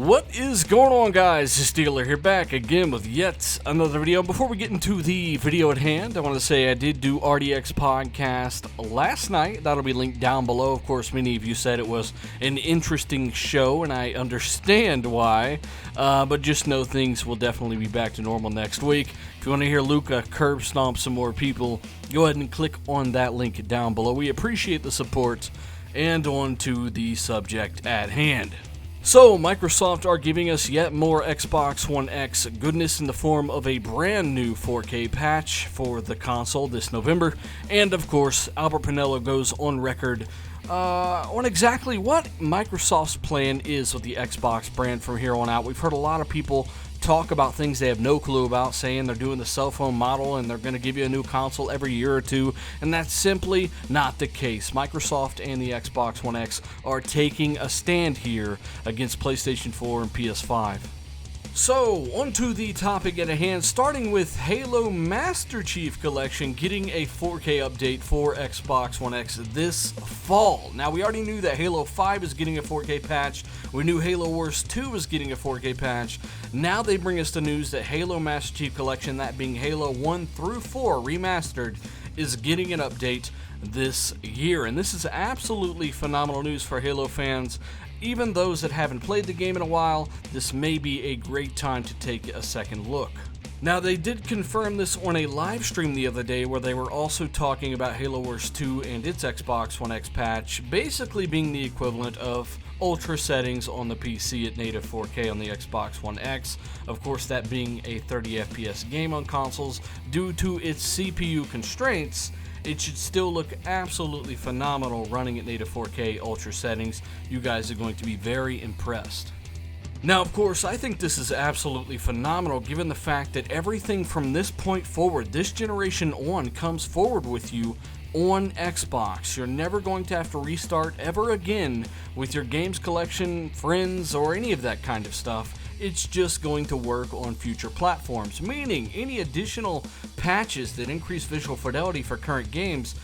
What is going on, guys? Steeler here, back again with yet another video. Before we get into the video at hand, I want to say I did do RDX podcast last night. That'll be linked down below. Of course, many of you said it was an interesting show, and I understand why, but just know things will definitely be back to normal next week. If you want to hear Luca curb stomp some more people, go ahead and click on that link down below. We appreciate the support, and on to the subject at hand. So, Microsoft are giving us yet more Xbox One X goodness in the form of a brand new 4K patch for the console this November, and of course, Albert Pinello goes on record on exactly what Microsoft's plan is with the Xbox brand from here on out. We've heard a lot of people talk about things they have no clue about, saying they're doing the cell phone model and they're going to give you a new console every year or two, and that's simply not the case. Microsoft and the Xbox One X are taking a stand here against PlayStation 4 and PS5. So, on to the topic at hand, starting with Halo Master Chief Collection getting a 4K update for Xbox One X this fall. Now, we already knew that Halo 5 is getting a 4K patch. We knew Halo Wars 2 was getting a 4K patch. Now they bring us the news that Halo Master Chief Collection, that being Halo 1 through 4 remastered, is getting an update this year. And this is absolutely phenomenal news for Halo fans. Even those that haven't played the game in a while, this may be a great time to take a second look. Now, they did confirm this on a live stream the other day where they were also talking about Halo Wars 2 and its Xbox One X patch basically being the equivalent of ultra settings on the PC at native 4K on the Xbox One X. Of course, that being a 30 FPS game on consoles, due to its CPU constraints, it should still look absolutely phenomenal running at native 4K ultra settings. You guys are going to be very impressed. Now, of course, I think this is absolutely phenomenal given the fact that everything from this point forward, this generation on, comes forward with you on Xbox. You're never going to have to restart ever again with your games collection, friends, or any of that kind of stuff. It's just going to work on future platforms, meaning any additional patches that increase visual fidelity for current games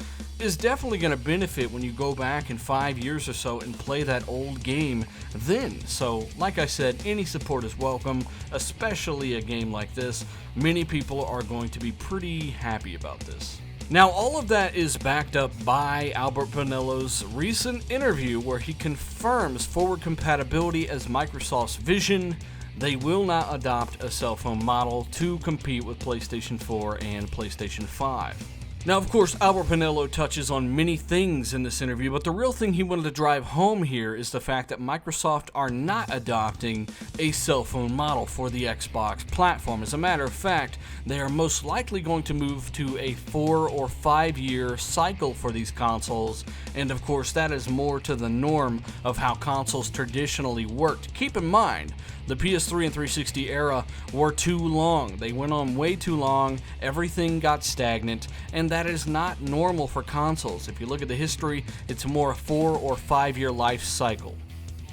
is definitely going to benefit when you go back in 5 years or so and play that old game then. So, like I said, any support is welcome, especially a game like this. Many people are going to be pretty happy about this. Now, all of that is backed up by Albert Pinello's recent interview where he confirms forward compatibility as Microsoft's vision. They will not adopt a cell phone model to compete with PlayStation 4 and PlayStation 5. Now, of course, Albert Pinello touches on many things in this interview, but the real thing he wanted to drive home here is the fact that Microsoft are not adopting a cell phone model for the Xbox platform. As a matter of fact, they are most likely going to move to a 4 or 5 year cycle for these consoles, and of course, that is more to the norm of how consoles traditionally worked. Keep in mind, the PS3 and 360 era were too long. They went on way too long, everything got stagnant, and that is not normal for consoles. If you look at the history, it's more a 4 or 5 year life cycle.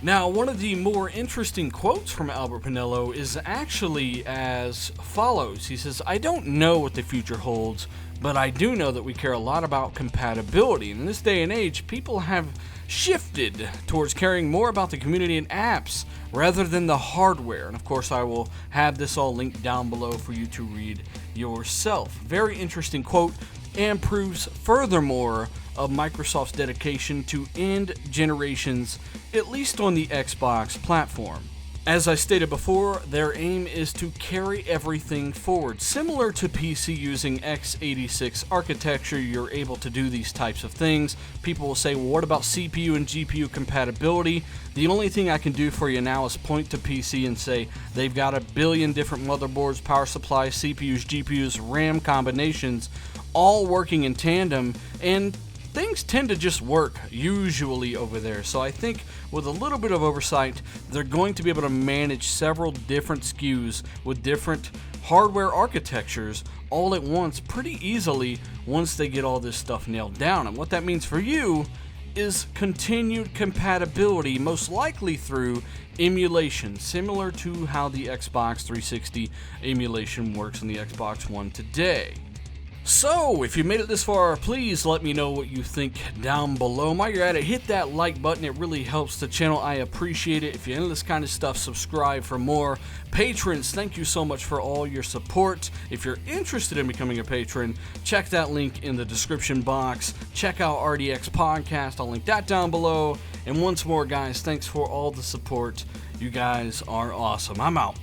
Now, one of the more interesting quotes from Albert Pinello is actually as follows. He says, "I don't know what the future holds, but I do know that we care a lot about compatibility. In this day and age, people have shifted towards caring more about the community and apps rather than the hardware." And of course, I will have this all linked down below for you to read yourself. Very interesting quote, and proves furthermore of Microsoft's dedication to end generations, at least on the Xbox platform. As I stated before, their aim is to carry everything forward. Similar to PC using x86 architecture, you're able to do these types of things. People will say, well, what about CPU and GPU compatibility? The only thing I can do for you now is point to PC and say they've got a billion different motherboards, power supplies, CPUs, GPUs, RAM combinations, all working in tandem, and things tend to just work usually over there. So I think with a little bit of oversight, they're going to be able to manage several different SKUs with different hardware architectures all at once pretty easily once they get all this stuff nailed down. And what that means for you is continued compatibility, most likely through emulation, similar to how the Xbox 360 emulation works on the Xbox One today. So, if you made it this far, please let me know what you think down below. While you're at it, hit that like button. It really helps the channel. I appreciate it. If you're into this kind of stuff, subscribe for more. Patrons, thank you so much for all your support. If you're interested in becoming a patron, check that link in the description box. Check out RDX Podcast. I'll link that down below. And once more, guys, thanks for all the support. You guys are awesome. I'm out.